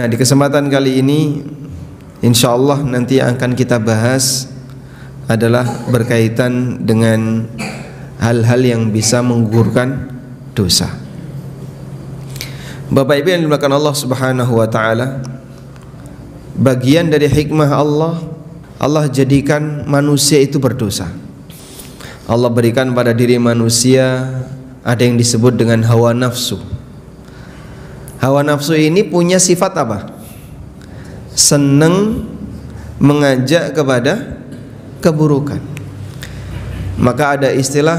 Nah, di kesempatan kali ini insyaallah nanti yang akan kita bahas adalah berkaitan dengan hal-hal yang bisa menggugurkan dosa. Bapak Ibu yang dimuliakan Allah Subhanahu wa taala, bagian dari hikmah Allah jadikan manusia itu berdosa. Allah berikan pada diri manusia ada yang disebut dengan hawa nafsu. Hawa nafsu ini punya sifat apa? Senang mengajak kepada keburukan. Maka ada istilah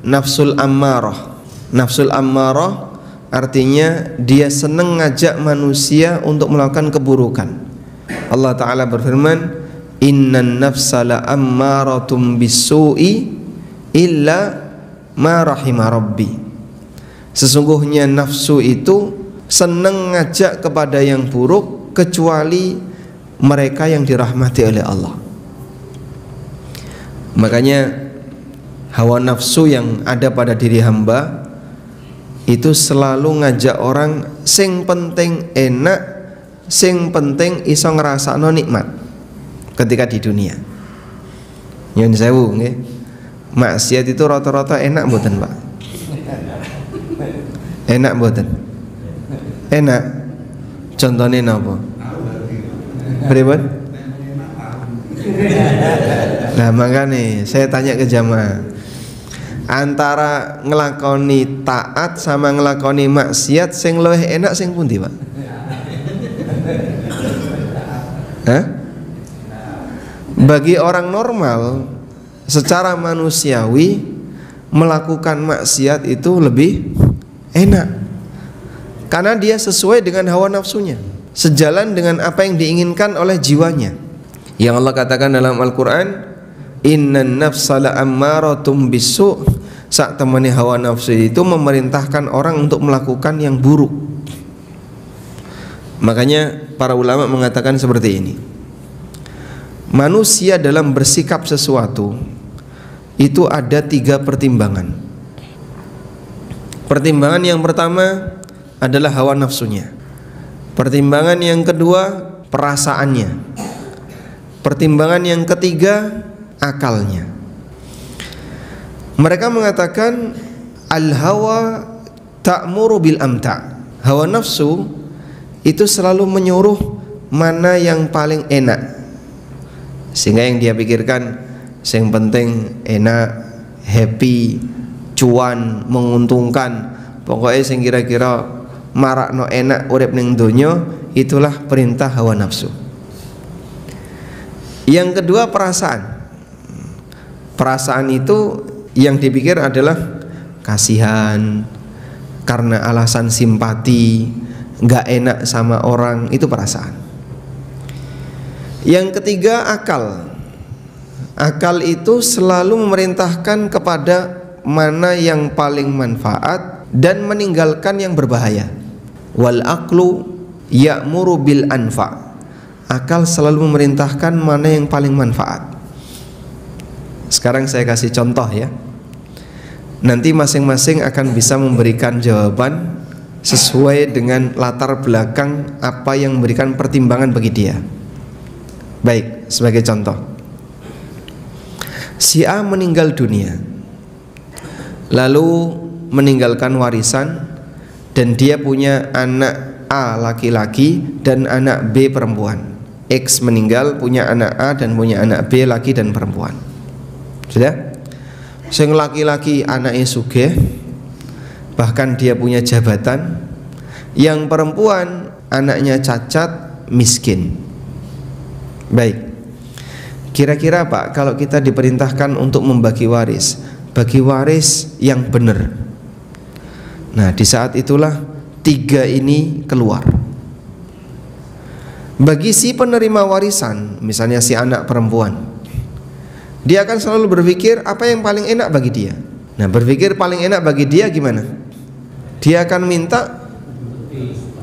nafsul ammarah. Nafsul ammarah artinya dia senang ngajak manusia untuk melakukan keburukan. Allah Ta'ala berfirman, innan nafsa la ammaratum bisu'i illa ma rahima rabbi. Sesungguhnya nafsu itu senang ngajak kepada yang buruk kecuali mereka yang dirahmati oleh Allah. Makanya hawa nafsu yang ada pada diri hamba itu selalu ngajak orang sing penting enak, sing penting iso ngrasakno nikmat ketika di dunia. Nyun sewu nggih. Maksiat itu rata-rata enak mboten, Pak? Enak mboten? Enak. Contohnya napa? Pripun? Nah, makanya saya tanya ke jamaah, antara ngelakoni taat sama ngelakoni maksiat sing luwih enak sing pundi, Pak? Hah? Bagi orang normal secara manusiawi melakukan maksiat itu lebih enak karena dia sesuai dengan hawa nafsunya, sejalan dengan apa yang diinginkan oleh jiwanya. Yang Allah katakan dalam Al-Quran, innan nafsa la ammaratum bisu'. Sak temani hawa nafsu itu memerintahkan orang untuk melakukan yang buruk. Makanya para ulama mengatakan seperti ini, manusia dalam bersikap sesuatu itu ada 3 pertimbangan. Pertimbangan yang pertama adalah hawa nafsunya. Pertimbangan yang kedua perasaannya. Pertimbangan yang ketiga akalnya. Mereka mengatakan al-hawa ta'muru bil amta. Hawa nafsu itu selalu menyuruh mana yang paling enak, sehingga yang dia pikirkan yang penting enak, happy, cuan, menguntungkan, pokoknya sing kira-kira marakno enak urip ning donya. Itulah perintah hawa nafsu. Yang kedua perasaan. Perasaan itu yang dipikir adalah kasihan, karena alasan simpati, gak enak sama orang, itu perasaan. Yang ketiga akal. Akal itu selalu memerintahkan kepada mana yang paling manfaat dan meninggalkan yang berbahaya. Wal aqlu ya'muru bil anfa. Akal selalu memerintahkan mana yang paling manfaat. Sekarang saya kasih contoh ya. Nanti masing-masing akan bisa memberikan jawaban sesuai dengan latar belakang apa yang memberikan pertimbangan bagi dia. Baik, sebagai contoh, si A meninggal dunia, lalu meninggalkan warisan, dan dia punya anak A laki-laki dan anak B perempuan. X meninggal, punya anak A dan punya anak B laki dan perempuan. Sudah? Sing laki-laki anaknya sugih, bahkan dia punya jabatan. Yang perempuan anaknya cacat, miskin. Baik, kira-kira Pak, kalau kita diperintahkan untuk membagi waris, bagi waris yang benar. Nah, di saat itulah 3 ini keluar. Bagi si penerima warisan, misalnya si anak perempuan, dia akan selalu berpikir apa yang paling enak bagi dia. Nah, berpikir paling enak bagi dia gimana? Dia akan minta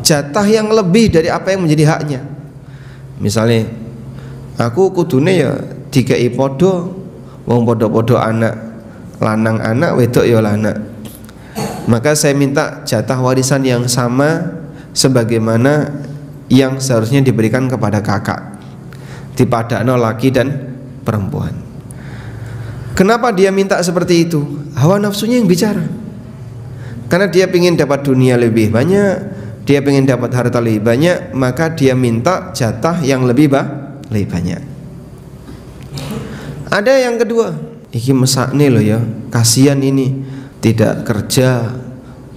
jatah yang lebih dari apa yang menjadi haknya. Misalnya, aku kudune ya dikei podo, wong podo-podo anak lanang anak, wedok ya lanang. Maka saya minta jatah warisan yang sama sebagaimana yang seharusnya diberikan kepada kakak, dipadakno laki dan perempuan. Kenapa dia minta seperti itu? Hawa nafsunya yang bicara. Karena dia ingin dapat dunia lebih banyak, dia ingin dapat harta lebih banyak, maka dia minta jatah yang lebih banyak. Ada yang kedua, iki mesakne loh ya, kasihan ini, tidak kerja,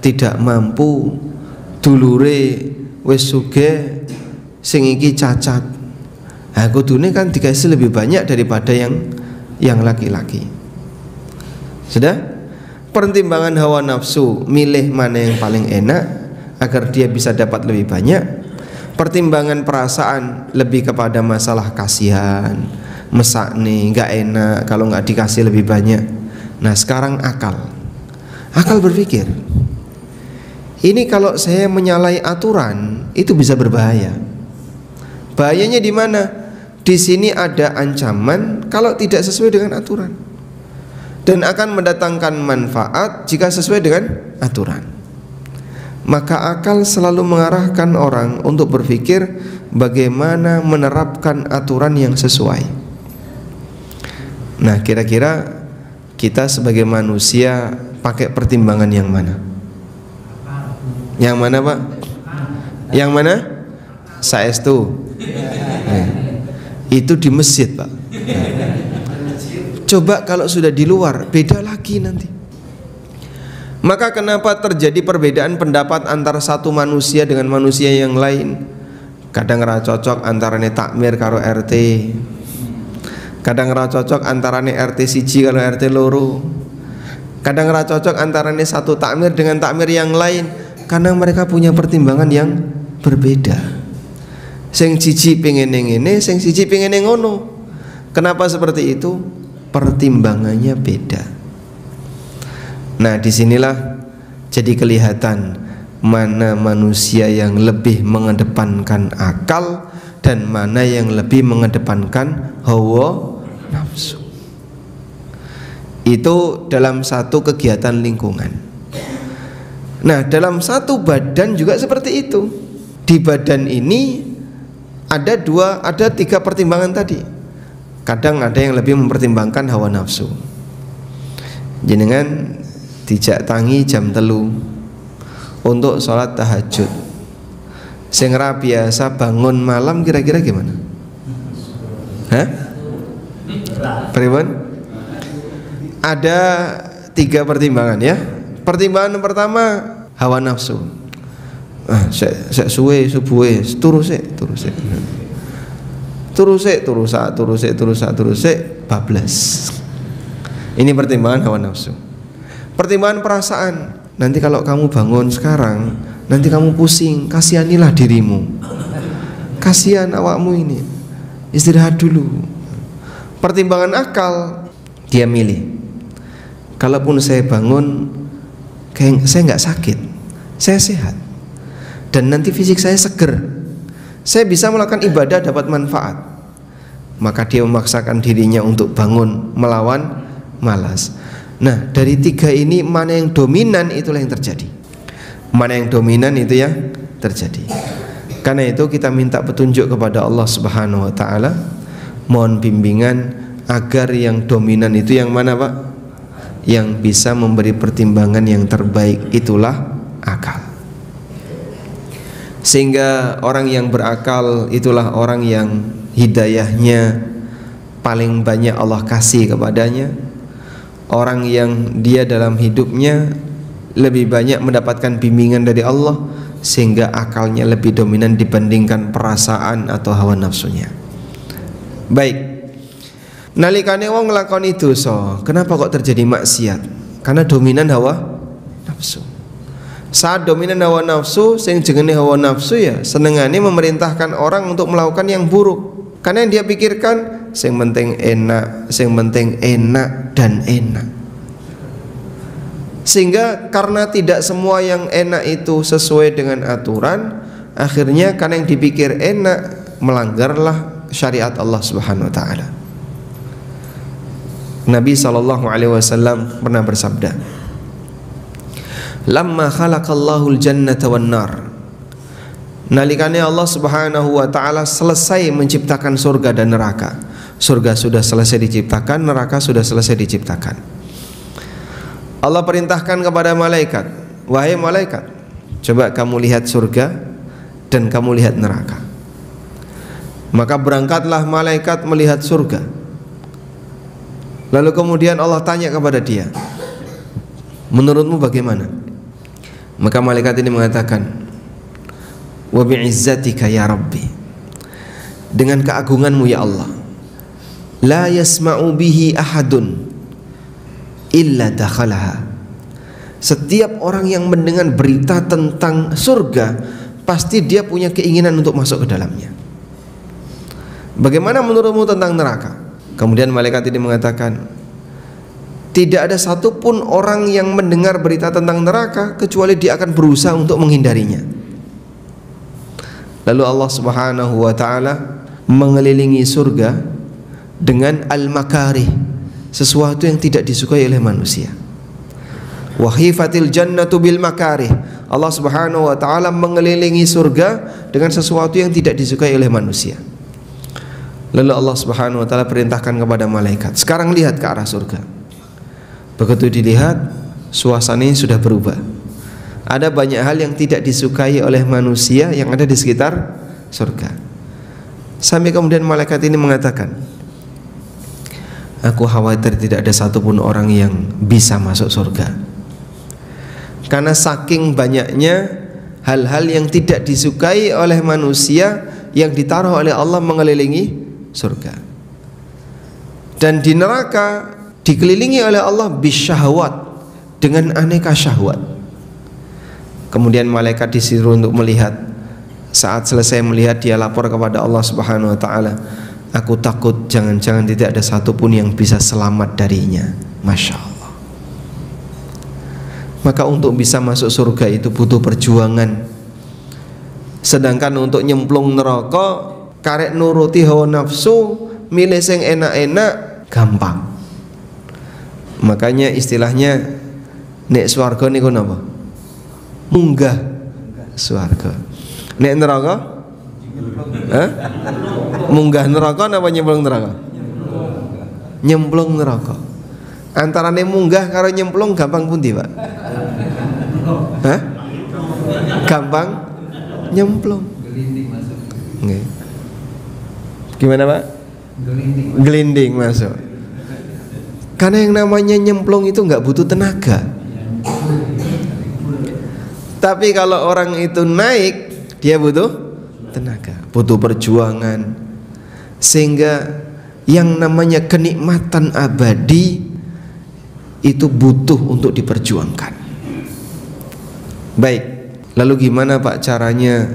tidak mampu, dulure wis sugih, sing iki cacat. Nah, kudune kan dikasih lebih banyak daripada yang laki-laki. Sudah? Pertimbangan hawa nafsu, milih mana yang paling enak agar dia bisa dapat lebih banyak. Pertimbangan perasaan lebih kepada masalah kasihan, mesakne, nggak enak kalau nggak dikasih lebih banyak. Nah, sekarang akal berpikir, ini kalau saya menyalahi aturan itu bisa berbahaya. Bahayanya di mana? Di sini ada ancaman kalau tidak sesuai dengan aturan, dan akan mendatangkan manfaat jika sesuai dengan aturan. Maka akal selalu mengarahkan orang untuk berpikir bagaimana menerapkan aturan yang sesuai. Nah, kira-kira kita sebagai manusia pakai pertimbangan yang mana? Yang mana, Pak? Yang mana? Saestu. Itu di masjid, Pak. Coba kalau sudah di luar, beda lagi nanti. Maka kenapa terjadi perbedaan pendapat antara satu manusia dengan manusia yang lain? Kadang ra cocok antarane takmir karo RT. Kadang ra cocok antarane RT siji karo RT loro. Kadang ra cocok antarane satu takmir dengan takmir yang lain, karena mereka punya pertimbangan yang berbeda. Sing siji pengen ngene, sing siji pengen ngono. Kenapa seperti itu? Pertimbangannya beda. Nah, disinilah jadi kelihatan mana manusia yang lebih mengedepankan akal dan mana yang lebih mengedepankan hawa nafsu. Itu dalam satu kegiatan lingkungan. Nah, dalam satu badan juga seperti itu. Di badan ini ada tiga pertimbangan tadi. Kadang ada yang lebih mempertimbangkan hawa nafsu. Jenengan dijak tangi jam 3 untuk sholat tahajud. Sing ra biasa bangun malam kira-kira gimana? Hah? Pripun? Ada 3 pertimbangan ya. Pertimbangan pertama hawa nafsu. Sek suwe subuhe turu sik bablas. Ini pertimbangan hawa nafsu. Pertimbangan perasaan, nanti kalau kamu bangun sekarang, nanti kamu pusing, kasihanilah dirimu, kasihan awakmu ini, istirahat dulu. Pertimbangan akal, dia milih, kalaupun saya bangun kayak saya nggak sakit, saya sehat, dan nanti fisik saya seger, saya bisa melakukan ibadah dapat manfaat, maka dia memaksakan dirinya untuk bangun melawan malas. Nah, dari 3 ini mana yang dominan, itulah yang terjadi. Mana yang dominan itu yang terjadi. Karena itu kita minta petunjuk kepada Allah Subhanahu wa taala, mohon bimbingan agar yang dominan itu yang mana, Pak? Yang bisa memberi pertimbangan yang terbaik, itulah akal. Sehingga orang yang berakal itulah orang yang hidayahnya paling banyak Allah kasih kepadanya. Orang yang dia dalam hidupnya lebih banyak mendapatkan bimbingan dari Allah, sehingga akalnya lebih dominan dibandingkan perasaan atau hawa nafsunya. Baik, nalikane wong nglakoni dosa, kenapa kok terjadi maksiat? Karena dominan hawa nafsu. Saat dominan hawa nafsu, sing jenenge hawa nafsu ya senengane memerintahkan orang untuk melakukan yang buruk. Karena yang dia pikirkan sing penting enak, sing penting enak dan enak. Sehingga karena tidak semua yang enak itu sesuai dengan aturan, akhirnya karena yang dipikir enak, melanggarlah syariat Allah Subhanahu wa taala. Nabi SAW pernah bersabda, "Lamma khalaqallahu al-jannata wan nar." Nalikane Allah Subhanahu wa taala selesai menciptakan surga dan neraka. Surga sudah selesai diciptakan, neraka sudah selesai diciptakan. Allah perintahkan kepada malaikat, wahai malaikat, coba kamu lihat surga dan kamu lihat neraka. Maka berangkatlah malaikat melihat surga. Lalu kemudian Allah tanya kepada dia, menurutmu bagaimana? Maka malaikat ini mengatakan, wa bi'izzatika ya Rabbi, dengan keagunganmu ya Allah, la yasma'u bihi ahadun illa dakhalaha. Setiap orang yang mendengar berita tentang surga, pasti dia punya keinginan untuk masuk ke dalamnya. Bagaimana menurutmu tentang neraka? Kemudian malaikat ini mengatakan, tidak ada satupun orang yang mendengar berita tentang neraka kecuali dia akan berusaha untuk menghindarinya. Lalu Allah Subhanahu wa taala mengelilingi surga dengan al-makarih, sesuatu yang tidak disukai oleh manusia. Wa khifatil jannatu bil makarih. Allah Subhanahu wa taala mengelilingi surga dengan sesuatu yang tidak disukai oleh manusia. Lalu Allah Subhanahu wa taala perintahkan kepada malaikat, sekarang lihat ke arah surga. Begitu dilihat, suasananya sudah berubah. Ada banyak hal yang tidak disukai oleh manusia yang ada di sekitar surga. Sampai kemudian malaikat ini mengatakan, aku khawatir tidak ada satupun orang yang bisa masuk surga, karena saking banyaknya hal-hal yang tidak disukai oleh manusia yang ditaruh oleh Allah mengelilingi surga. Dan di neraka dikelilingi oleh Allah bisyahwat, dengan aneka syahwat. Kemudian malaikat disuruh untuk melihat. Saat selesai melihat, dia lapor kepada Allah Subhanahu wa taala, aku takut jangan-jangan tidak ada satupun yang bisa selamat darinya. Masya Allah. Maka untuk bisa masuk surga itu butuh perjuangan. Sedangkan untuk nyemplung neraka, karek nuruti hawa nafsu, milih sing enak-enak, gampang. Makanya istilahnya nek swarga niku napa? Munggah swarga. Nek neraka? Munggah neraka napa nyemplung neraka? Nyemplung neraka. Antarane munggah karo nyemplung gampang pundi, Pak? Gampang nyemplung. Nggih. Gimana, Pak? Gelinding masuk. Karena yang namanya nyemplung itu enggak butuh tenaga. Tapi kalau orang itu naik, dia butuh tenaga, butuh perjuangan. Sehingga yang namanya kenikmatan abadi itu butuh untuk diperjuangkan. Baik, lalu gimana Pak caranya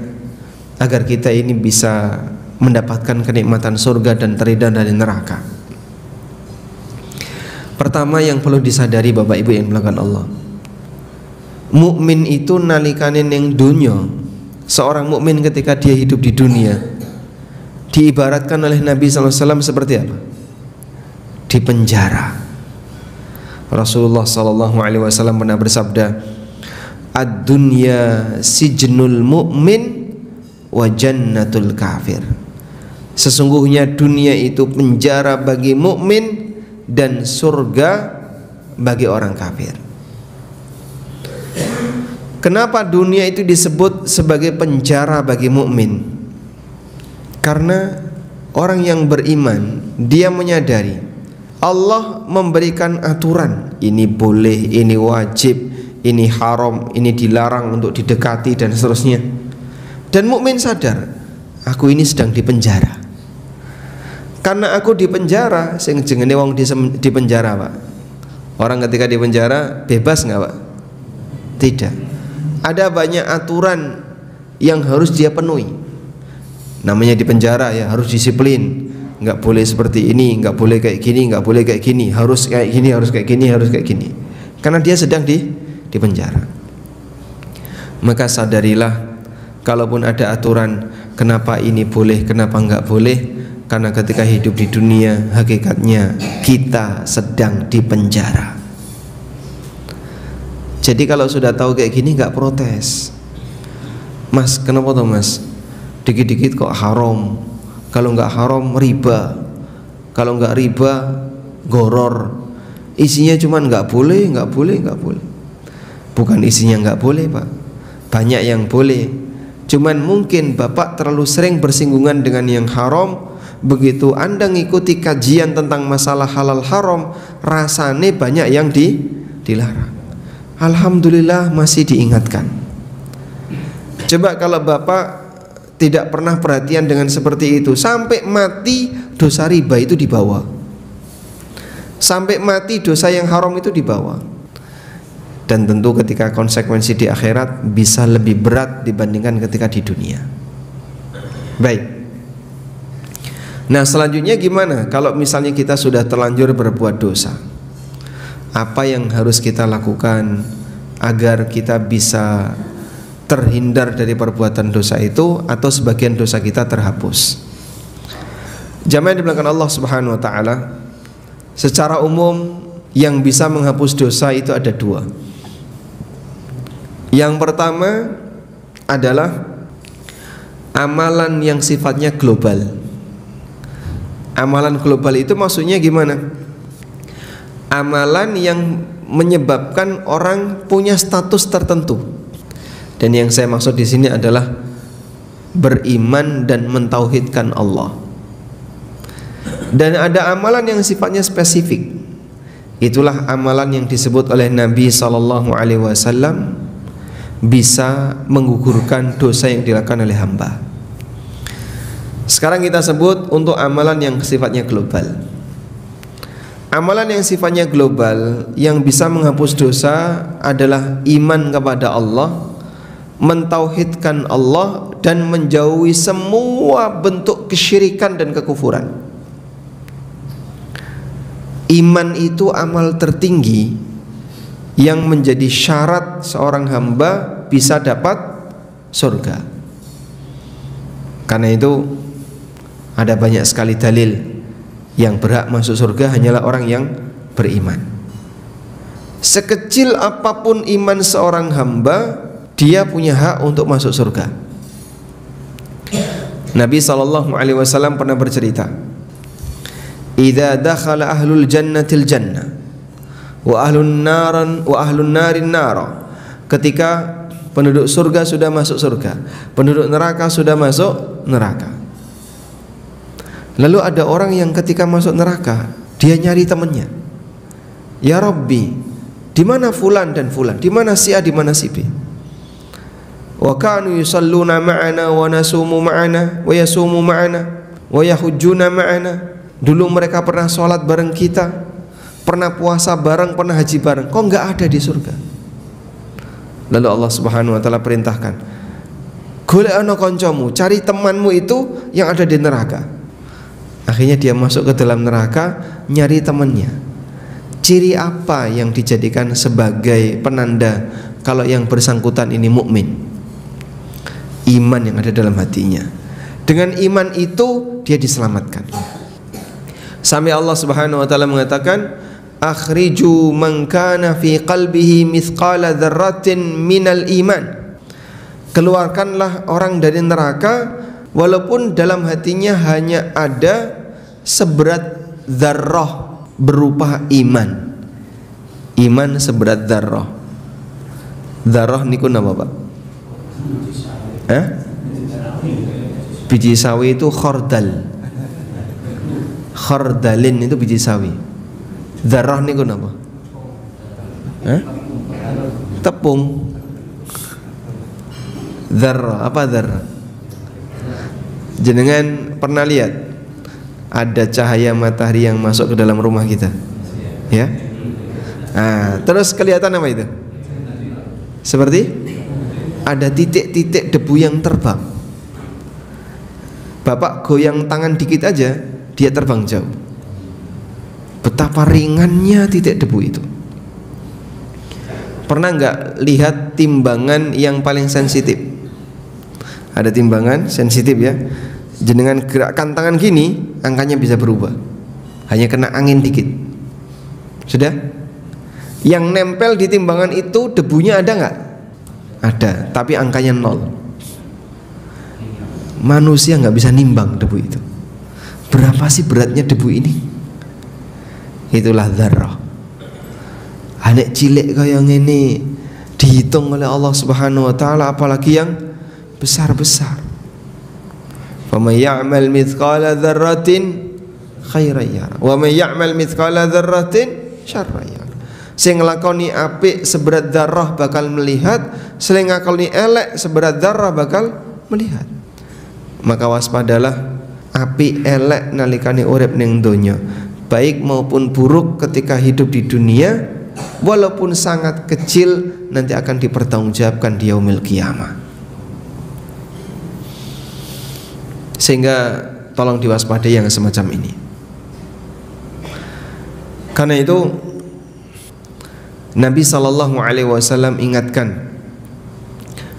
agar kita ini bisa mendapatkan kenikmatan surga dan terhindar dari neraka? Pertama yang perlu disadari Bapak Ibu yang dimulakan Allah, mukmin itu nalikane ning dunya, seorang mukmin ketika dia hidup di dunia diibaratkan oleh Nabi sallallahu alaihi wasallam seperti apa? Di penjara. Rasulullah sallallahu alaihi wasallam pernah bersabda, "Ad-dunya sijnul mu'min wa jannatul kafir." Sesungguhnya dunia itu penjara bagi mukmin dan surga bagi orang kafir. Kenapa dunia itu disebut sebagai penjara bagi mukmin? Karena orang yang beriman, dia menyadari Allah memberikan aturan, ini boleh, ini wajib, ini haram, ini dilarang untuk didekati dan seterusnya. Dan mukmin sadar, aku ini sedang di penjara. Karena aku di penjara, sing jenenge wong di penjara, Pak. Orang ketika di penjara bebas nggak, Pak? Tidak. Ada banyak aturan yang harus dia penuhi. Namanya di penjara ya, harus disiplin. Nggak boleh seperti ini, nggak boleh kayak gini, nggak boleh kayak gini, harus kayak gini, harus kayak gini, harus kayak gini. Karena dia sedang di penjara. Maka sadarilah, kalaupun ada aturan, kenapa ini boleh, kenapa nggak boleh? Karena ketika hidup di dunia, hakikatnya kita sedang di penjara. Jadi kalau sudah tahu kayak gini nggak protes. Mas, kenapa toh Mas? dikit-dikit kok haram, kalau nggak haram riba, kalau nggak riba goror. Isinya cuman nggak boleh. Bukan isinya nggak boleh, Pak, banyak yang boleh. Cuman mungkin Bapak terlalu sering bersinggungan dengan yang haram. Begitu Anda ngikuti kajian tentang masalah halal haram, rasanya banyak yang dilarang. Alhamdulillah masih diingatkan. Coba kalau Bapak tidak pernah perhatian dengan seperti itu, sampai mati dosa riba itu dibawa, sampai mati dosa yang haram itu dibawa. Dan tentu ketika konsekuensi di akhirat bisa lebih berat dibandingkan ketika di dunia. Baik. Nah, selanjutnya gimana kalau misalnya kita sudah terlanjur berbuat dosa? Apa yang harus kita lakukan agar kita bisa terhindar dari perbuatan dosa itu, atau sebagian dosa kita terhapus? Jamaah yang dimuliakan Allah Subhanahu wa taala, secara umum yang bisa menghapus dosa itu ada dua. Yang pertama adalah amalan yang sifatnya global. Amalan global itu maksudnya gimana? Amalan yang menyebabkan orang punya status tertentu. Dan yang saya maksud di sini adalah beriman dan mentauhidkan Allah. Dan ada amalan yang sifatnya spesifik. Itulah amalan yang disebut oleh Nabi SAW bisa menggugurkan dosa yang dilakukan oleh hamba. Sekarang kita sebut untuk amalan yang sifatnya global. Amalan yang sifatnya global yang bisa menghapus dosa adalah iman kepada Allah, mentauhidkan Allah, dan menjauhi semua bentuk kesyirikan dan kekufuran. Iman itu amal tertinggi yang menjadi syarat seorang hamba bisa dapat surga. Karena itu ada banyak sekali dalil yang berhak masuk surga hanyalah orang yang beriman. Sekecil apapun iman seorang hamba, dia punya hak untuk masuk surga. Nabi SAW pernah bercerita, "Idza dakhala ahlul jannatil jannah wa ahlun narin nara." Ketika penduduk surga sudah masuk surga, penduduk neraka sudah masuk neraka. Lalu ada orang yang ketika masuk neraka, dia nyari temannya. Ya Rabbi, di mana fulan dan fulan? Di mana si A, di mana si B? Wa kanu yusalluna ma'ana wa nasumu ma'ana wa yasumu ma'ana wa yahujjuna ma'ana. Dulu mereka pernah sholat bareng kita, pernah puasa bareng, pernah haji bareng. Kok enggak ada di surga? Lalu Allah Subhanahu wa taala perintahkan, golek ana kancamu, cari temanmu itu yang ada di neraka. Akhirnya dia masuk ke dalam neraka, nyari temannya. Ciri apa yang dijadikan sebagai penanda kalau yang bersangkutan ini mukmin? Iman yang ada dalam hatinya. Dengan iman itu dia diselamatkan. Sampai Allah Subhanahu wa taala mengatakan, akhriju man kana fi qalbihi mithqala dzarratin minal iman. Keluarkanlah orang dari neraka walaupun dalam hatinya hanya ada seberat dzarrah berupa iman. Iman seberat dzarrah. Dzarrah niku napa, Pak? Biji sawi itu khordal. Khordalin itu biji sawi. Dzarrah niku napa? Tepung. Dzarrah, apa dzarrah? Jenengan pernah lihat ada cahaya matahari yang masuk ke dalam rumah kita? Ya? Nah, terus kelihatan apa itu? Seperti ada titik-titik debu yang terbang. Bapak goyang tangan dikit aja, dia terbang jauh. Betapa ringannya titik debu itu. Pernah nggak lihat timbangan yang paling sensitif? Ada timbangan sensitif ya. Jenengan gerakkan tangan gini, angkanya bisa berubah. Hanya kena angin dikit. Sudah? Yang nempel di timbangan itu debunya ada nggak? Ada, tapi angkanya 0. Manusia nggak bisa nimbang debu itu. Berapa sih beratnya debu ini? Itulah dzarrah. Anak cilik kayak ini dihitung oleh Allah Subhanahu wa taala, apalagi yang besar-besar. Faman ya'mal mithqala dzarratin khairan yara wa man ya'mal mithqala dzarratin syarran yara. Sing nglakoni apik seberat dzarrah bakal melihat, sing nglakoni elek seberat dzarrah bakal melihat. Maka waspadalah apik elek nalikane urip ning donya, baik maupun buruk ketika hidup di dunia, walaupun sangat kecil nanti akan dipertanggungjawabkan di yaumil qiyamah. Sehingga tolong diwaspadai yang semacam ini. Karena itu Nabi SAW ingatkan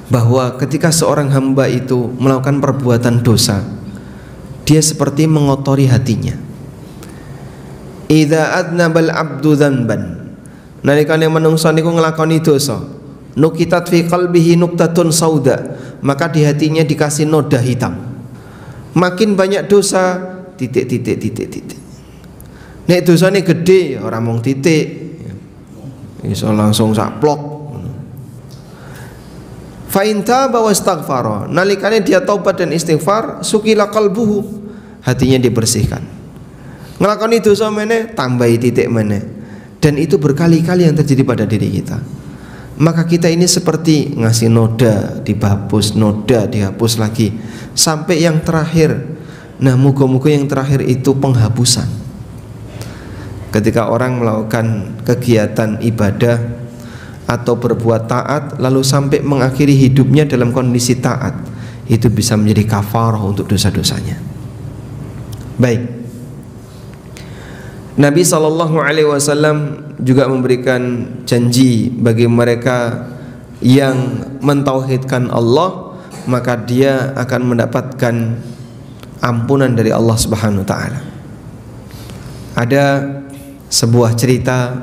bahwa ketika seorang hamba itu melakukan perbuatan dosa, dia seperti mengotori hatinya. Idza adnabal abdu dzanban, nalikane manungsa niku nglakoni dosa, nukitat fi qalbihi nuktatun sauda, maka di hatinya dikasih noda hitam. Makin banyak dosa, titik. Nek dosane gede, ora mung titik, iso langsung saplok. Fa in taba wastaghfara, nalikane dia taubat dan istighfar, sukila qalbuhu, hatinya dibersihkan. Nglakoni dosa meneh, tambahi titik meneh. Dan itu berkali-kali yang terjadi pada diri kita. Maka kita ini seperti ngasih noda, dihapus, noda, dihapus lagi, sampai yang terakhir. Nah, moga-moga yang terakhir itu penghapusan. Ketika orang melakukan kegiatan ibadah atau berbuat taat, lalu sampai mengakhiri hidupnya dalam kondisi taat, itu bisa menjadi kafarah untuk dosa-dosanya. Baik, Nabi SAW juga memberikan janji bagi mereka yang mentauhidkan Allah, maka dia akan mendapatkan ampunan dari Allah Subhanahu wa taala. Ada sebuah cerita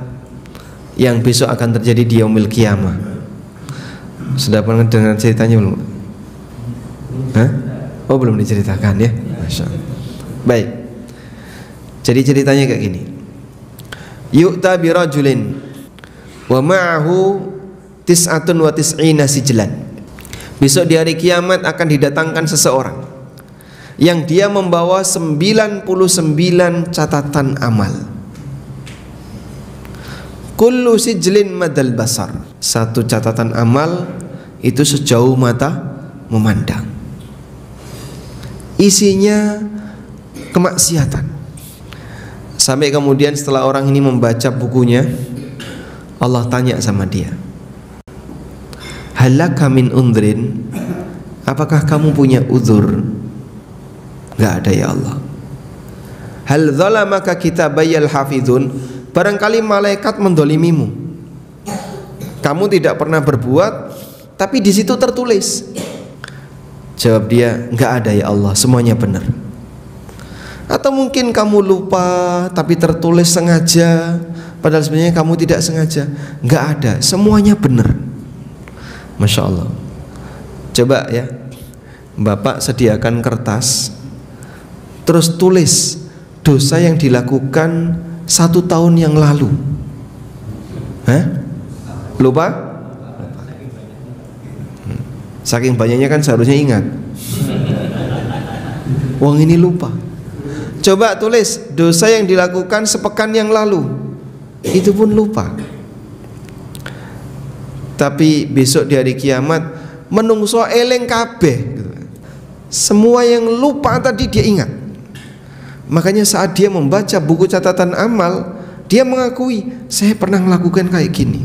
yang besok akan terjadi di yaumil qiyamah. Sudah pernah dengar ceritanya belum? Hah? Oh, belum diceritakan ya? Masya Allah. Baik. Jadi ceritanya kayak gini. Yu'ta birajulin wa ma'ahu tis'atun wa tis'ina sijlan. Besok di hari kiamat akan didatangkan seseorang yang dia membawa 99 catatan amal. Kullu sijlin madal basar. Satu catatan amal itu sejauh mata memandang. Isinya kemaksiatan. Sampai kemudian setelah orang ini membaca bukunya, Allah tanya sama dia, halaka min undrin, apakah kamu punya uzur? Gak ada ya Allah. Hal zalamaka kitabayal hafidun, barangkali malaikat mendolimimu, kamu tidak pernah berbuat tapi di situ tertulis. Jawab dia, nggak ada ya Allah, semuanya benar. Atau mungkin kamu lupa tapi tertulis sengaja, padahal sebenarnya kamu tidak sengaja. Nggak ada, semuanya benar. Masya Allah. Coba ya, Bapak sediakan kertas, terus tulis dosa yang dilakukan 1 tahun yang lalu. Hah? Lupa? Saking banyaknya kan seharusnya ingat. Wong ini lupa. Coba tulis dosa yang dilakukan sepekan yang lalu, itu pun lupa. Tapi besok di hari kiamat menungso eleng kabeh gitu. Semua yang lupa tadi dia ingat. Makanya saat dia membaca buku catatan amal, dia mengakui, saya pernah melakukan kayak gini.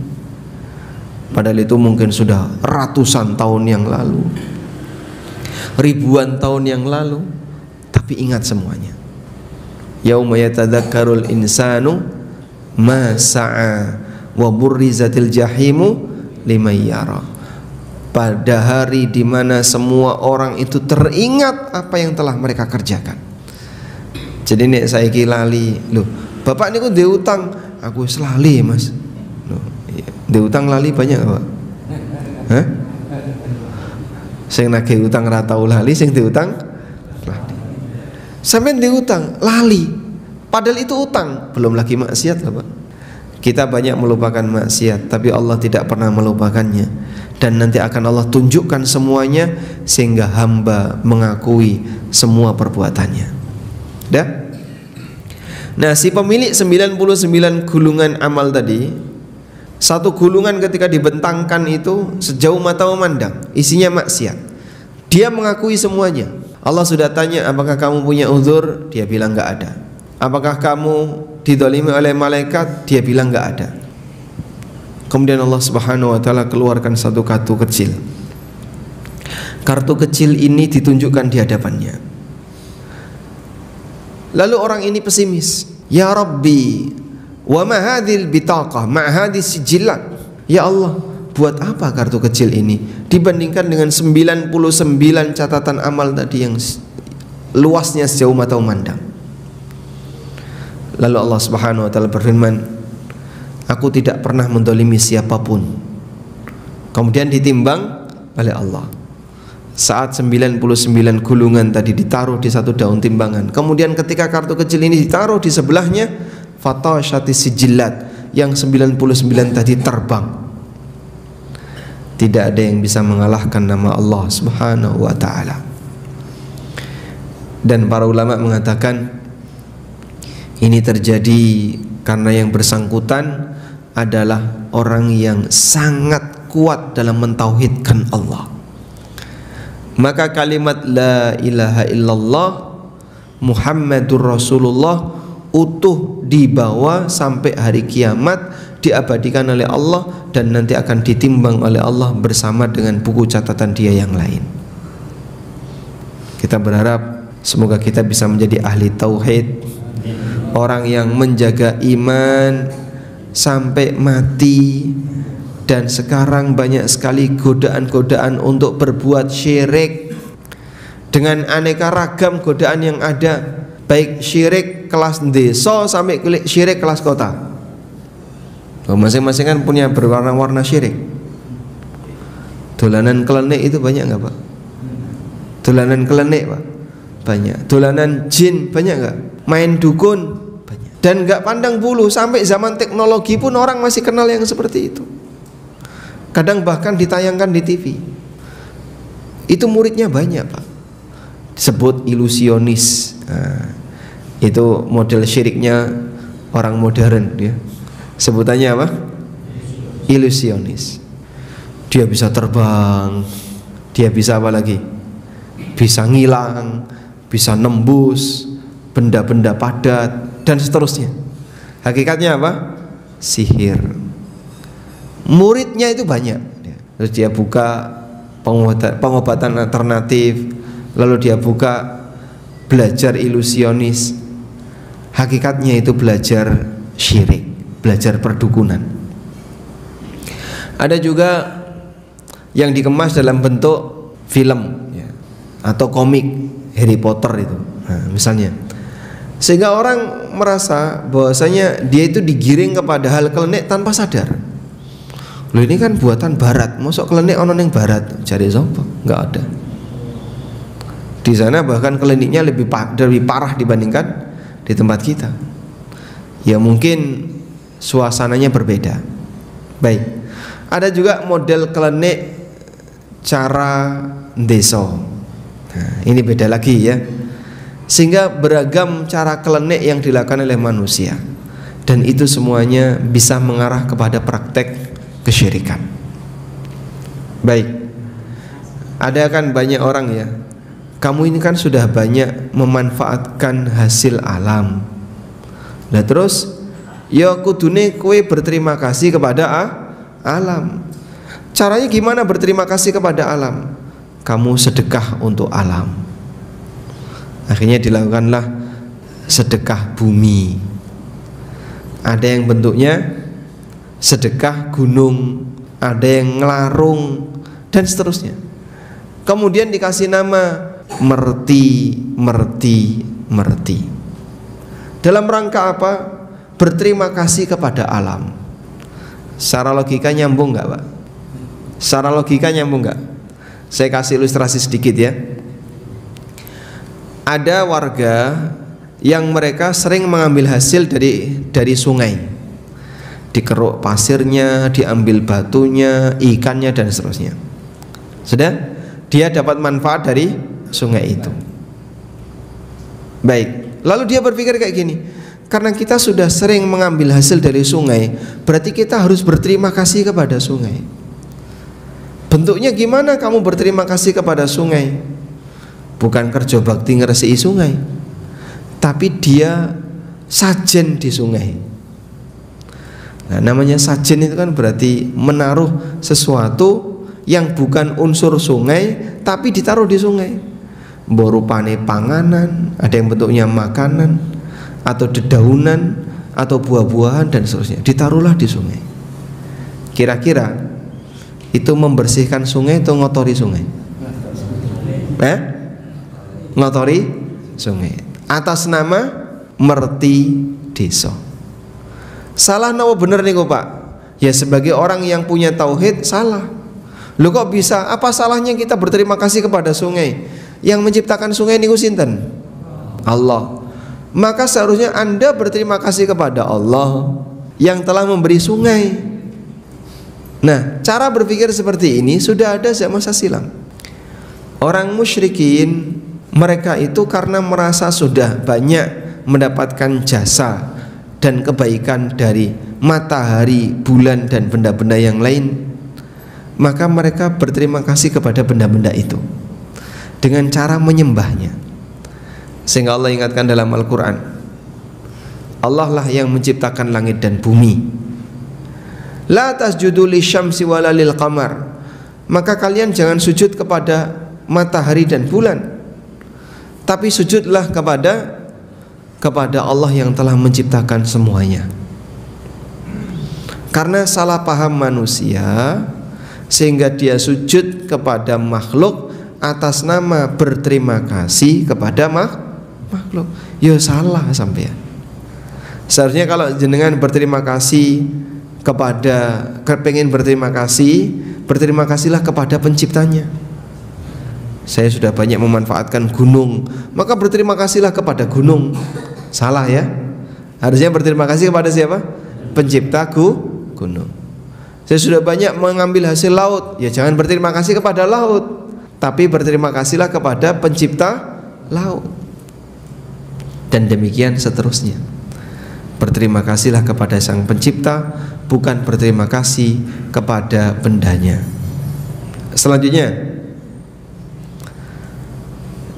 Padahal itu mungkin sudah ratusan tahun yang lalu, ribuan tahun yang lalu, tapi ingat semuanya. Yauma yatadzakkarul insanu ma sa'a wa burrizatil jahimu liman yara. Pada hari di mana semua orang itu teringat apa yang telah mereka kerjakan. Jadi nek saiki lali, loh, Bapak niku ndek utang, aku wis lali, Mas. Loh, ndek utang lali banyak, Pak. Hah? Sing nagih utang ra tau lali, sing diutang lali. Sampeyan diutang lali, padahal itu utang, belum lagi maksiat lah Pak. Kita banyak melupakan maksiat, tapi Allah tidak pernah melupakannya. Dan nanti akan Allah tunjukkan semuanya sehingga hamba mengakui semua perbuatannya. Dah? Nah, si pemilik 99 gulungan amal tadi, satu gulungan ketika dibentangkan itu sejauh mata memandang, isinya maksiat. Dia mengakui semuanya. Allah sudah tanya, apakah kamu punya uzur? Dia bilang enggak ada. Apakah kamu didolimi oleh malaikat? Dia bilang enggak ada. Kemudian Allah Subhanahu wa ta'ala keluarkan satu kartu kecil. Kartu kecil ini ditunjukkan di hadapannya. Lalu orang ini pesimis. Ya Rabbi, wa ma hadhil bitaqah ma hadhis sijillat. Ya Allah, buat apa kartu kecil ini dibandingkan dengan 99 catatan amal tadi yang luasnya sejauh mata memandang. Lalu Allah Subhanahu wa ta'ala berfirman, aku tidak pernah mendolimi siapapun. Kemudian ditimbang oleh Allah. Saat 99 gulungan tadi ditaruh di satu daun timbangan, kemudian ketika kartu kecil ini ditaruh di sebelahnya, fatashatis sijillat, yang 99 tadi terbang. Tidak ada yang bisa mengalahkan nama Allah Subhanahu wa ta'ala. Dan para ulama mengatakan ini terjadi karena yang bersangkutan adalah orang yang sangat kuat dalam mentauhidkan Allah. Maka kalimat la ilaha illallah Muhammadur Rasulullah utuh dibawa sampai hari kiamat, diabadikan oleh Allah dan nanti akan ditimbang oleh Allah bersama dengan buku catatan dia yang lain. Kita berharap semoga kita bisa menjadi ahli tauhid, orang yang menjaga iman sampai mati. Dan sekarang banyak sekali godaan-godaan untuk berbuat syirik, dengan aneka ragam godaan yang ada, baik syirik kelas desa sampai syirik kelas kota. Masing-masing kan punya berwarna-warna syirik. Dolanan kelenik itu banyak nggak Pak? Dolanan kelenik Pak? Banyak. Dolanan jin banyak nggak? Main dukun banyak. Dan nggak pandang bulu, sampai zaman teknologi pun orang masih kenal yang seperti itu. Kadang bahkan ditayangkan di TV. Itu muridnya banyak Pak. Disebut ilusionis. Nah, itu model syiriknya orang modern dia. Sebutannya apa? Ilusionis. Dia bisa terbang, dia bisa apa lagi? Bisa ngilang, bisa nembus benda-benda padat dan seterusnya. Hakikatnya apa? Sihir. Muridnya itu banyak. Terus dia buka pengobatan alternatif, lalu dia buka belajar ilusionis. Hakikatnya itu belajar syirik, belajar perdukunan. Ada juga yang dikemas dalam bentuk film ya, atau komik Harry Potter itu, nah, misalnya, sehingga orang merasa bahwasanya dia itu digiring kepada hal kelenik tanpa sadar. Loh, ini kan buatan barat, mosok kelenik ono ning barat, cari sapa? Enggak ada. Di sana bahkan kliniknya lebih parah dibandingkan di tempat kita. Ya mungkin suasananya berbeda. Baik. Ada juga model klinik cara ndeso. Nah, ini beda lagi ya. Sehingga beragam cara klinik yang dilakukan oleh manusia. Dan itu semuanya bisa mengarah kepada praktek kesyirikan. Baik. Ada kan banyak orang ya, kamu ini kan sudah banyak memanfaatkan hasil alam. Nah terus ya kudune kowe berterima kasih kepada alam. Caranya gimana berterima kasih kepada alam? Kamu sedekah untuk alam. Akhirnya dilakukanlah sedekah bumi. Ada yang bentuknya sedekah gunung, ada yang ngelarung dan seterusnya. Kemudian dikasih nama merti. Dalam rangka apa? Berterima kasih kepada alam. Secara logika nyambung nggak Pak? Secara logika nyambung nggak? Saya kasih ilustrasi sedikit ya. Ada warga yang mereka sering mengambil hasil dari sungai. Dikeruk pasirnya, diambil batunya, ikannya dan seterusnya. Sudah? Dia dapat manfaat dari sungai itu. Baik. Lalu dia berpikir kayak gini, karena kita sudah sering mengambil hasil dari sungai, berarti kita harus berterima kasih kepada sungai. Bentuknya gimana kamu berterima kasih kepada sungai? Bukan kerja bakti ngeresiki sungai, tapi dia sajen di sungai. Nah, namanya sajen itu kan berarti menaruh sesuatu yang bukan unsur sungai tapi ditaruh di sungai. Borupane panganan, ada yang bentuknya makanan atau dedaunan atau buah-buahan dan seterusnya, ditaruhlah di sungai. Kira-kira itu membersihkan sungai atau ngotori sungai? Ngotori sungai atas nama merti desa. Salah napa bener nih kok Pak? Ya sebagai orang yang punya tauhid salah. Lu kok bisa? Apa salahnya kita berterima kasih kepada sungai? Yang menciptakan sungai niku sinten? Allah. Maka seharusnya Anda berterima kasih kepada Allah yang telah memberi sungai. Nah, cara berpikir seperti ini sudah ada sejak masa silam. Orang musyrikin, mereka itu karena merasa sudah banyak mendapatkan jasa dan kebaikan dari matahari, bulan dan benda-benda yang lain, maka mereka berterima kasih kepada benda-benda itu dengan cara menyembahnya. Sehingga Allah ingatkan dalam Al-Quran, Allah lah yang menciptakan langit dan bumi. La tasjudu lisyamsi wala lil qamar, maka kalian jangan sujud kepada matahari dan bulan, tapi sujudlah kepada Allah yang telah menciptakan semuanya. Karena salah paham manusia sehingga dia sujud kepada makhluk atas nama berterima kasih kepada makhluk. Ya salah sampean. Seharusnya kalau jenengan berterima kasih pengen berterima kasih, berterima kasihlah kepada penciptanya. Saya sudah banyak memanfaatkan gunung, maka berterima kasihlah kepada gunung. Salah ya. Harusnya berterima kasih kepada siapa? Pencipta gunung. Saya sudah banyak mengambil hasil laut, ya jangan berterima kasih kepada laut, tapi berterima kasihlah kepada pencipta laut. Dan demikian seterusnya. Berterima kasihlah kepada sang pencipta, bukan berterima kasih kepada bendanya. Selanjutnya,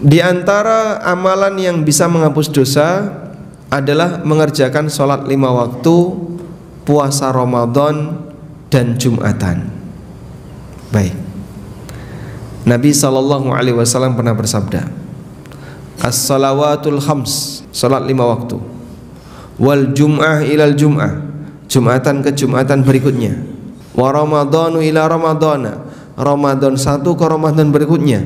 di antara amalan yang bisa menghapus dosa adalah mengerjakan sholat 5 waktu, puasa Ramadan dan Jumatan. Baik. Nabi SAW pernah bersabda, as-salawatul khams, sholat 5 waktu, wal jum'ah ilal jum'ah, Jumatan ke Jumatan berikutnya, wa Ramadhanu ila Ramadhana, Ramadan 1 ke Ramadan berikutnya,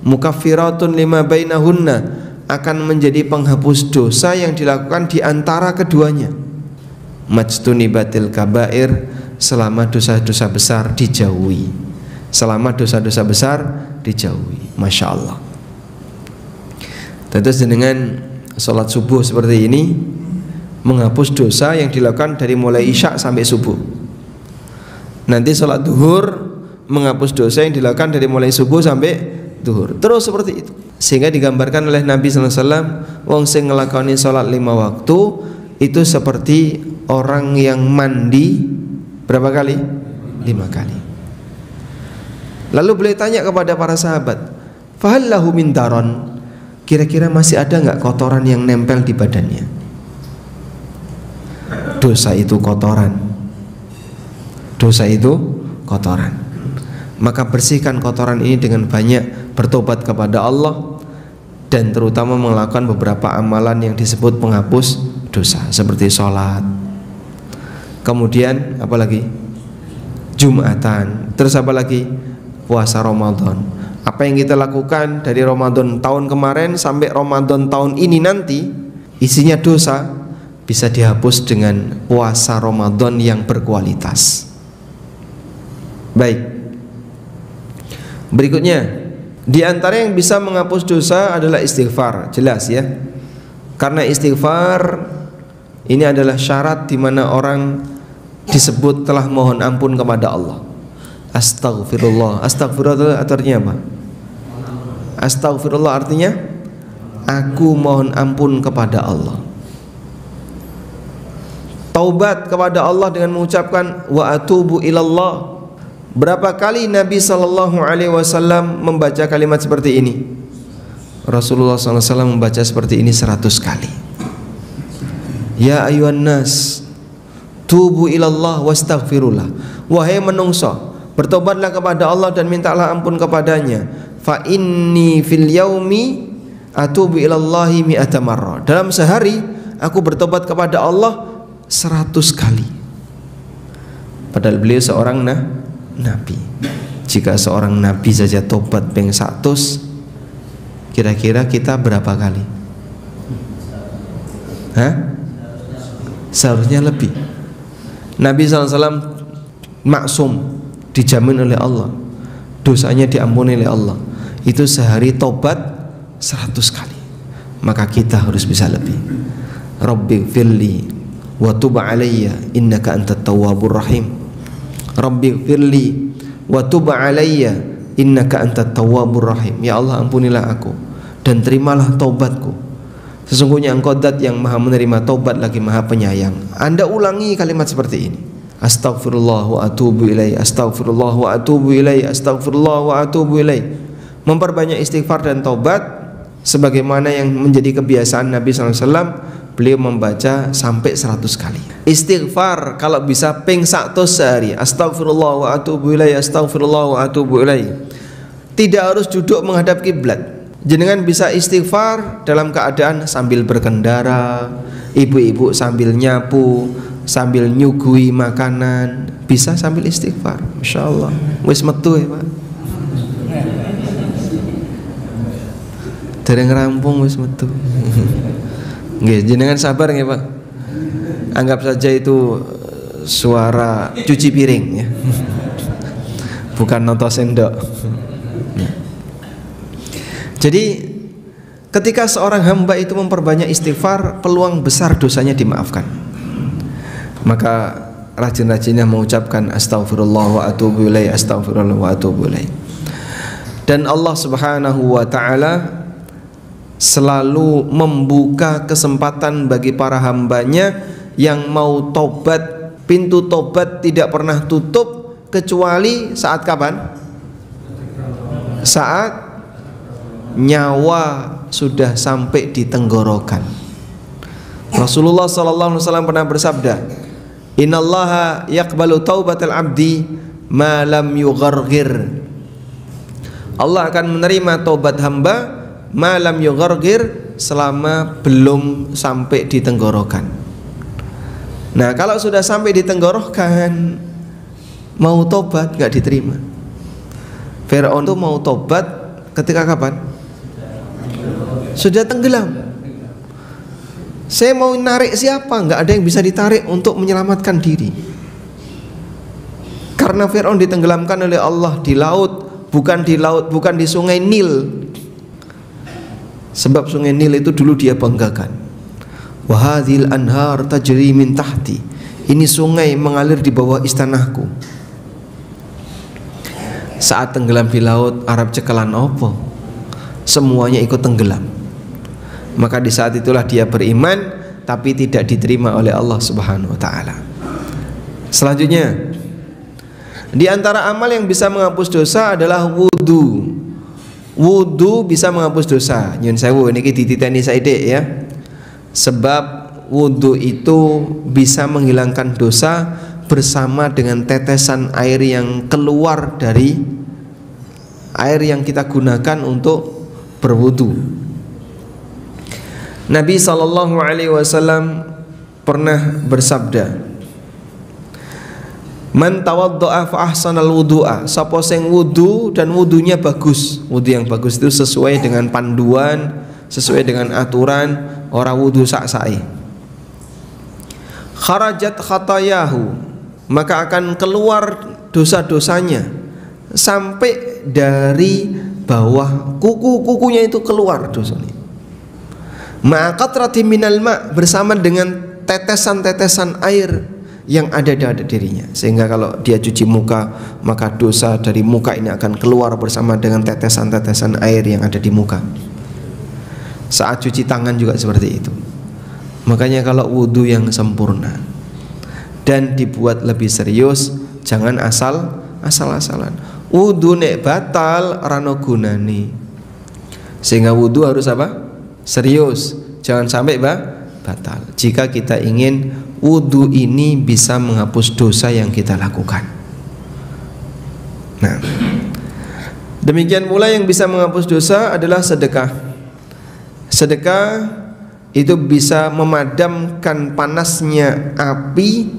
mukaffiratun lima bainahunna, akan menjadi penghapus dosa yang dilakukan di antara keduanya. Majtunibatil kabair, selama dosa-dosa besar dijauhi. Selama dosa-dosa besar dijauhi. Masya Allah. Terus dengan sholat subuh seperti ini menghapus dosa yang dilakukan dari mulai isya sampai subuh. Nanti sholat duhur menghapus dosa yang dilakukan dari mulai subuh sampai duhur. Terus seperti itu. Sehingga digambarkan oleh Nabi SAW, wong sing ngelakoni sholat 5 waktu itu seperti orang yang mandi berapa kali? 5 kali. Lalu beliau tanya kepada para sahabat, fahal lahu min daron, kira-kira masih ada nggak kotoran yang nempel di badannya? Dosa itu kotoran. Dosa itu kotoran. Maka bersihkan kotoran ini dengan banyak bertobat kepada Allah, dan terutama melakukan beberapa amalan yang disebut penghapus dosa, seperti sholat, kemudian apa lagi? Jumatan, terus apa lagi? Puasa Ramadan. Apa yang kita lakukan dari Ramadan tahun kemarin sampai Ramadan tahun ini nanti isinya dosa, bisa dihapus dengan puasa Ramadan yang berkualitas. Baik. Berikutnya, di antara yang bisa menghapus dosa adalah istighfar, jelas ya. Karena istighfar ini adalah syarat di mana orang disebut telah mohon ampun kepada Allah. Astaghfirullah. Astaghfirullah artinya apa? Astaghfirullah artinya aku mohon ampun kepada Allah. Taubat kepada Allah dengan mengucapkan wa atubu ilallah. Berapa kali Nabi SAW membaca kalimat seperti ini? Rasulullah SAW membaca seperti ini 100 kali. Ya ayuhan nas, tubu ilallah wastaghfirullah. Wahai menungso, bertobatlah kepada Allah dan mintalah ampun kepadanya. Fa inni fil yaumi atubu ilallahi mi'ata marrah. Dalam sehari aku bertobat kepada Allah 100 kali. Padahal beliau seorang nabi. Jika seorang nabi saja tobat ping 100, kira-kira kita berapa kali? Seharusnya lebih. Nabi SAW maksum, dijamin oleh Allah, dosanya diampuni oleh Allah. Itu sehari tobat 100 kali. Maka kita harus bisa lebih. Rabbi firli wa tub alayya innaka antat tawwabur rahim. Rabbi firli wa tub alayya innaka antat tawwabur rahim. Ya Allah, ampunilah aku dan terimalah taubatku. Sesungguhnya Engkau Zat yang Maha menerima taubat lagi Maha penyayang. Anda ulangi kalimat seperti ini. Astaghfirullah wa atubu ilaih. Astaghfirullah wa atubu ilaih. Astaghfirullah wa atubu ilaih. Memperbanyak istighfar dan taubat sebagaimana yang menjadi kebiasaan Nabi SAW. Beliau membaca sampai 100 kali. Istighfar kalau bisa ping 100 sehari. Astaghfirullah wa atubu ilaih. Astaghfirullah wa atubu ilaih. Tidak harus duduk menghadap kiblat. Jenengan bisa istighfar dalam keadaan sambil berkendara, ibu-ibu sambil nyapu, sambil nyugui makanan, bisa sambil istighfar. Masya Allah, wis metu ya Pak. Dereng rampung wis metu. Nggih, jenengan sabar nggih Pak. Anggap saja itu suara cuci piring ya. Bukan noto sendok. Jadi ketika seorang hamba itu memperbanyak istighfar, peluang besar dosanya dimaafkan. Maka rajin-rajinnya mengucapkan astaghfirullah wa atubu ilaih, astaghfirullah wa atubu ilaih. Dan Allah Subhanahu wa taala selalu membuka kesempatan bagi para hambanya yang mau tobat. Pintu tobat tidak pernah tutup kecuali saat kapan? Saat nyawa sudah sampai di tenggorokan. Rasulullah sallallahu alaihi wasallam pernah bersabda, "Innallaha yaqbalu taubatal abdi ma lam yughargir." Allah akan menerima taubat hamba ma lam yughargir, selama belum sampai di tenggorokan. Nah, kalau sudah sampai di tenggorokan mau tobat nggak diterima. Fir'aun itu mau tobat ketika kapan? Sudah tenggelam. Saya mau narik siapa? Nggak ada yang bisa ditarik untuk menyelamatkan diri. Karena Fir'aun ditenggelamkan oleh Allah di laut, bukan di sungai Nil. Sebab sungai Nil itu dulu dia banggakan. Wa hadhil anhar tajri min tahti. Ini sungai mengalir di bawah istanaku. Saat tenggelam di laut, Arab cekalan opo? Semuanya ikut tenggelam. Maka di saat itulah dia beriman, tapi tidak diterima oleh Allah Subhanahu wa taala. Selanjutnya, di antara amal yang bisa menghapus dosa adalah wudu. Wudu bisa menghapus dosa. Nyun sewu niki dititeni saithik ya. Sebab wudu itu bisa menghilangkan dosa bersama dengan tetesan air yang keluar dari air yang kita gunakan untuk berwudu. Nabi sallallahu alaihi wasallam pernah bersabda, "Man tawaddo'a fa ahsanal wudu'a." Sapa sing wudu dan wudunya bagus. Wudu yang bagus itu sesuai dengan panduan, sesuai dengan aturan, ora wudu sak-sake. Kharajat khatayahu, maka akan keluar dosa-dosanya. sampai dari bawah kuku-kukunya itu keluar dosanya. Ma'aqatrati minal ma', bersama dengan tetesan-tetesan air yang ada di dirinya, sehingga kalau dia cuci muka maka dosa dari muka ini akan keluar bersama dengan tetesan-tetesan air yang ada di muka. Saat cuci tangan juga seperti itu. Makanya kalau wudhu yang sempurna dan dibuat lebih serius, jangan asal-asalan. Wudhu nek batal rano gunani. Sehingga wudhu harus apa? Serius, jangan sampai batal. Jika kita ingin wudhu ini bisa menghapus dosa yang kita lakukan. Nah, demikian pula yang bisa menghapus dosa adalah sedekah. Sedekah itu bisa memadamkan panasnya api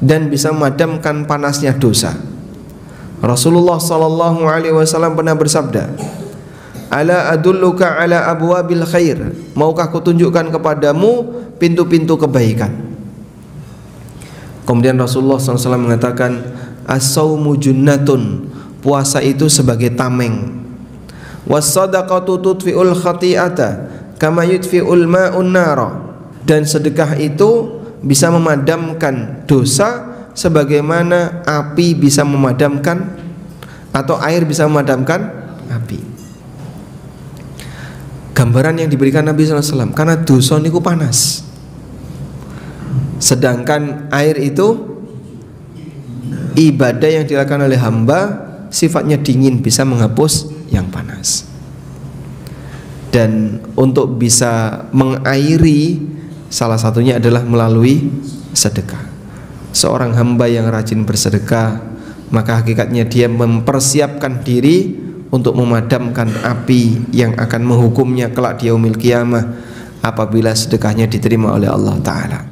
dan bisa memadamkan panasnya dosa. Rasulullah sallallahu alaihi wasallam pernah bersabda, "Ala adulluka ala abwabil khair?" Maukah kutunjukkan kepadamu pintu-pintu kebaikan? Kemudian Rasulullah SAW mengatakan, as-saumu junnatun, puasa itu sebagai tameng. Was-sadaqatu tudfi'ul khati'ata kama yudfi'ul ma'un nara, dan sedekah itu bisa memadamkan dosa sebagaimana api bisa memadamkan, atau air bisa memadamkan api. Gambaran yang diberikan Nabi SAW, karena dosa niku panas, sedangkan air itu ibadah yang dilakukan oleh hamba sifatnya dingin, bisa menghapus yang panas. Dan untuk bisa mengairi, salah satunya adalah melalui sedekah. Seorang hamba yang rajin bersedekah, maka hakikatnya dia mempersiapkan diri untuk memadamkan api yang akan menghukumnya kelak di yaumil qiyamah apabila sedekahnya diterima oleh Allah Ta'ala.